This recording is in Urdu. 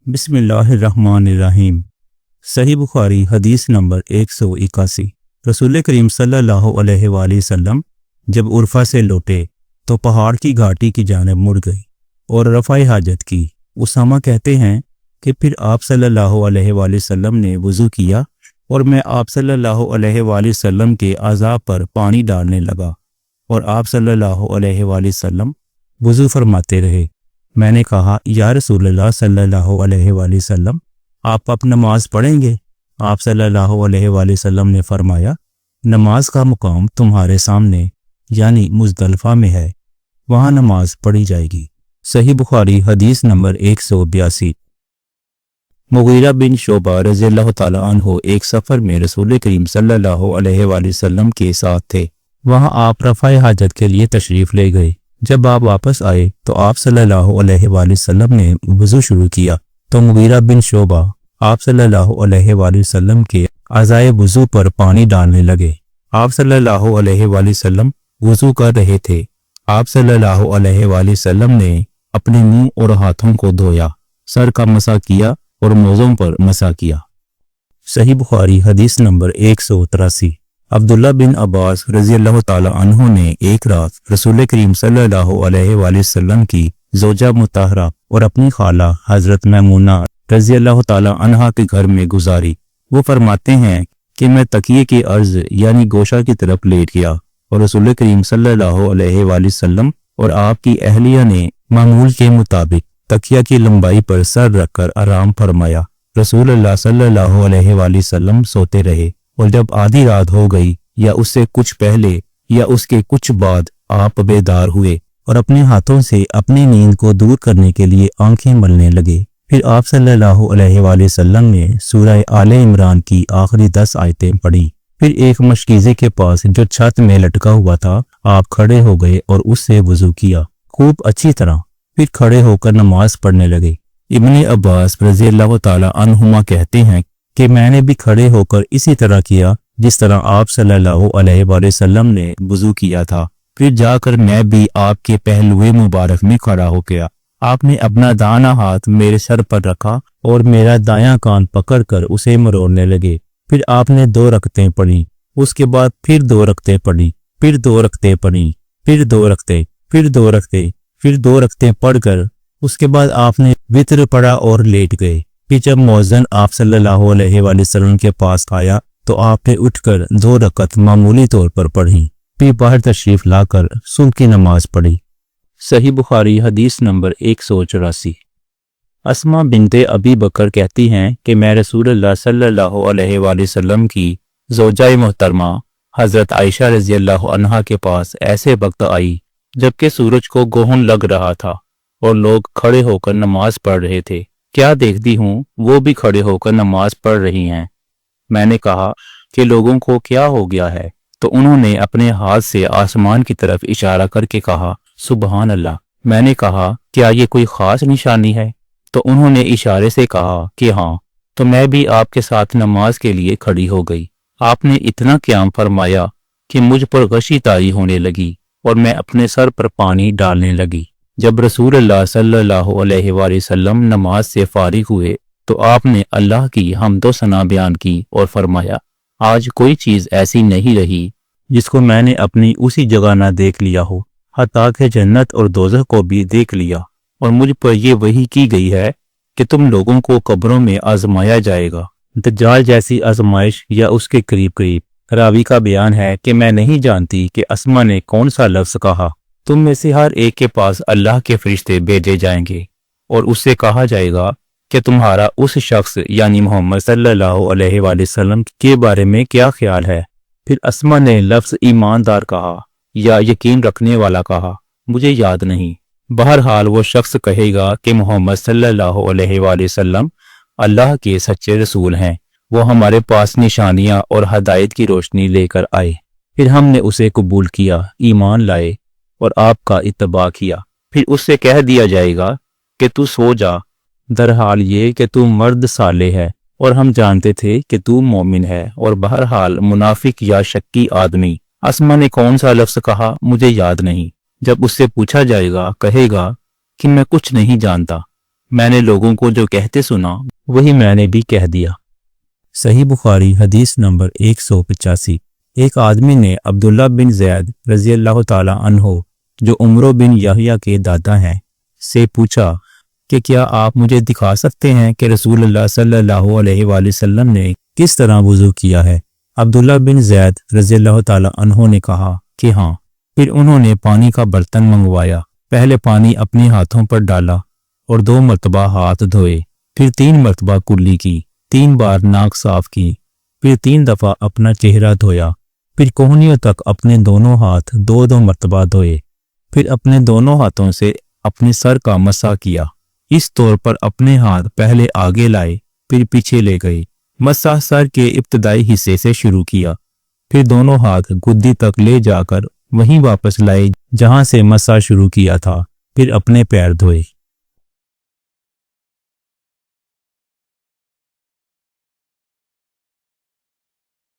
بسم اللہ الرحمن الرحیم۔ صحیح بخاری حدیث نمبر 181۔ رسول کریم صلی اللہ علیہ وآلہ وسلم جب عرفہ سے لوٹے تو پہاڑ کی گھاٹی کی جانب مڑ گئی اور رفع حاجت کی۔ اسامہ کہتے ہیں کہ پھر آپ صلی اللہ علیہ وآلہ وسلم نے وضو کیا اور میں آپ صلی اللہ علیہ وآلہ وسلم کے اعضاء پر پانی ڈالنے لگا اور آپ صلی اللہ علیہ وآلہ وسلم وضو فرماتے رہے۔ میں نے کہا یا رسول اللہ صلی اللہ علیہ وآلہ وسلم، آپ اب نماز پڑھیں گے؟ آپ صلی اللہ علیہ وآلہ وسلم نے فرمایا، نماز کا مقام تمہارے سامنے یعنی مزدلفہ میں ہے، وہاں نماز پڑھی جائے گی۔ صحیح بخاری حدیث نمبر 182۔ مغیرہ بن شعبہ رضی اللہ تعالیٰ عنہ ایک سفر میں رسول کریم صلی اللہ علیہ وآلہ وسلم کے ساتھ تھے۔ وہاں آپ رفع حاجت کے لیے تشریف لے گئے۔ جب آپ واپس آئے تو آپ صلی اللہ علیہ وآلہ وسلم نے وضو شروع کیا تو مغیرہ بن شعبہ آپ صلی اللہ علیہ وآلہ وسلم کے اعضائے وضو پر پانی ڈالنے لگے۔ آپ صلی اللہ علیہ وآلہ وسلم وضو کر رہے تھے۔ آپ صلی اللہ علیہ وآلہ وسلم نے اپنے منہ اور ہاتھوں کو دھویا، سر کا مسح کیا اور موزوں پر مسح کیا۔ صحیح بخاری حدیث نمبر 183۔ عبداللہ بن عباس رضی اللہ تعالی عنہ نے ایک رات رسول کریم صلی اللہ علیہ وآلہ وسلم کی زوجہ مطہرہ اور اپنی خالہ حضرت میمونہ رضی اللہ تعالی عنہا کے گھر میں گزاری۔ وہ فرماتے ہیں کہ میں تکیے کے عرض یعنی گوشہ کی طرف لیٹ گیا اور رسول کریم صلی اللہ علیہ وآلہ وسلم اور آپ کی اہلیہ نے معمول کے مطابق تکیہ کی لمبائی پر سر رکھ کر آرام فرمایا۔ رسول اللہ صلی اللہ علیہ وآلہ وسلم سوتے رہے اور جب آدھی رات ہو گئی یا اس سے کچھ پہلے یا اس کے کچھ بعد آپ بیدار ہوئے اور اپنے ہاتھوں سے اپنی نیند کو دور کرنے کے لیے آنکھیں ملنے لگے۔ پھر آپ صلی اللہ علیہ وآلہ وسلم نے سورہ آل عمران کی آخری 10 آیتیں پڑھی۔ پھر ایک مشکیزے کے پاس جو چھت میں لٹکا ہوا تھا آپ کھڑے ہو گئے اور اس سے وضو کیا خوب اچھی طرح، پھر کھڑے ہو کر نماز پڑھنے لگے۔ ابن عباس رضی اللہ تعالی عنہما کہتے ہیں کہ میں نے بھی کھڑے ہو کر اسی طرح کیا جس طرح آپ صلی اللہ علیہ وآلہ وسلم نے وضو کیا تھا۔ پھر جا کر میں بھی آپ کے پہلوئے مبارک میں کھڑا ہو گیا۔ آپ نے اپنا دانا ہاتھ میرے سر پر رکھا اور میرا دایاں کان پکڑ کر اسے مروڑنے لگے۔ پھر آپ نے 2 رکعتیں پڑھی، اس کے بعد پھر 2 رکعتیں پڑھی، پھر 2 رکعتیں پڑھی، پھر 2 رکعتیں، پھر 2 رکعتیں، پھر 2 رکعتیں پڑھ کر اس کے بعد آپ نے وتر پڑھا اور لیٹ گئے۔ پھر جب مؤذن آپ صلی اللہ علیہ وآلہ وسلم کے پاس آیا تو آپ نے اٹھ کر 2 رکعت معمولی طور پر پڑھی، پھر باہر تشریف لا کر صبح کی نماز پڑھی۔ صحیح بخاری حدیث نمبر 184۔ اسماء بنت ابی بکر کہتی ہیں کہ میں رسول اللہ صلی اللہ علیہ وآلہ وسلم کی زوجہ محترمہ حضرت عائشہ رضی اللہ عنہا کے پاس ایسے وقت آئی جبکہ سورج کو گہن لگ رہا تھا اور لوگ کھڑے ہو کر نماز پڑھ رہے تھے۔ کیا دیکھتی ہوں وہ بھی کھڑے ہو کر نماز پڑھ رہی ہیں۔ میں نے کہا کہ لوگوں کو کیا ہو گیا ہے، تو انہوں نے اپنے ہاتھ سے آسمان کی طرف اشارہ کر کے کہا سبحان اللہ۔ میں نے کہا کیا یہ کوئی خاص نشانی ہے؟ تو انہوں نے اشارے سے کہا کہ ہاں، تو میں بھی آپ کے ساتھ نماز کے لیے کھڑی ہو گئی۔ آپ نے اتنا قیام فرمایا کہ مجھ پر غشی طاری ہونے لگی اور میں اپنے سر پر پانی ڈالنے لگی۔ جب رسول اللہ صلی اللہ علیہ وآلہ وسلم نماز سے فارغ ہوئے تو آپ نے اللہ کی حمد و ثنا بیان کی اور فرمایا آج کوئی چیز ایسی نہیں رہی جس کو میں نے اپنی اسی جگہ نہ دیکھ لیا ہو، حتیٰ کہ جنت اور دوزخ کو بھی دیکھ لیا، اور مجھ پر یہ وحی کی گئی ہے کہ تم لوگوں کو قبروں میں آزمایا جائے گا، دجال جیسی آزمائش یا اس کے قریب قریب۔ راوی کا بیان ہے کہ میں نہیں جانتی کہ اسماء نے کون سا لفظ کہا۔ تم میں سے ہر ایک کے پاس اللہ کے فرشتے بھیجے جائیں گے اور اس سے کہا جائے گا کہ تمہارا اس شخص یعنی محمد صلی اللہ علیہ وآلہ وسلم کے بارے میں کیا خیال ہے؟ پھر اسماء نے لفظ ایماندار کہا یا یقین رکھنے والا کہا، مجھے یاد نہیں۔ بہرحال وہ شخص کہے گا کہ محمد صلی اللہ علیہ وآلہ وسلم اللہ کے سچے رسول ہیں، وہ ہمارے پاس نشانیاں اور ہدایت کی روشنی لے کر آئے۔ پھر ہم نے اسے قبول کیا، ایمان لائے اور آپ کا اتباع کیا۔ پھر اس سے کہہ دیا جائے گا کہ تو سو جا، درحال یہ کہ تو مرد صالح ہے اور ہم جانتے تھے کہ تو مومن ہے، اور بہرحال منافق یا شکی آدمی۔ اسماء نے کون سا لفظ کہا مجھے یاد نہیں۔ جب اس سے پوچھا جائے گا کہے گا کہ میں کچھ نہیں جانتا۔ میں نے لوگوں کو جو کہتے سنا وہی میں نے بھی کہہ دیا۔ صحیح بخاری حدیث نمبر 185۔ ایک آدمی نے عبداللہ بن زید رضی اللہ تعالی عنہ جو عمرو بن یحییٰ کے دادا ہیں سے پوچھا کہ کیا آپ مجھے دکھا سکتے ہیں کہ رسول اللہ صلی اللہ علیہ وآلہ وسلم نے کس طرح وضو کیا ہے؟ عبداللہ بن زید رضی اللہ تعالی عنہ نے کہا کہ ہاں۔ پھر انہوں نے پانی کا برتن منگوایا، پہلے پانی اپنے ہاتھوں پر ڈالا اور 2 مرتبہ ہاتھ دھوئے، پھر 3 مرتبہ کلی کی، 3 بار ناک صاف کی، پھر 3 دفعہ اپنا چہرہ دھویا، پھر کوہنیوں تک اپنے دونوں ہاتھ 2 مرتبہ دھوئے، پھر اپنے دونوں ہاتھوں سے اپنے سر کا مسح کیا۔ اس طور پر اپنے ہاتھ پہلے آگے لائے پھر پیچھے لے گئے، مسح سر کے ابتدائی حصے سے شروع کیا، پھر دونوں ہاتھ گدی تک لے جا کر وہیں واپس لائے جہاں سے مسح شروع کیا تھا، پھر اپنے پیر دھوئے۔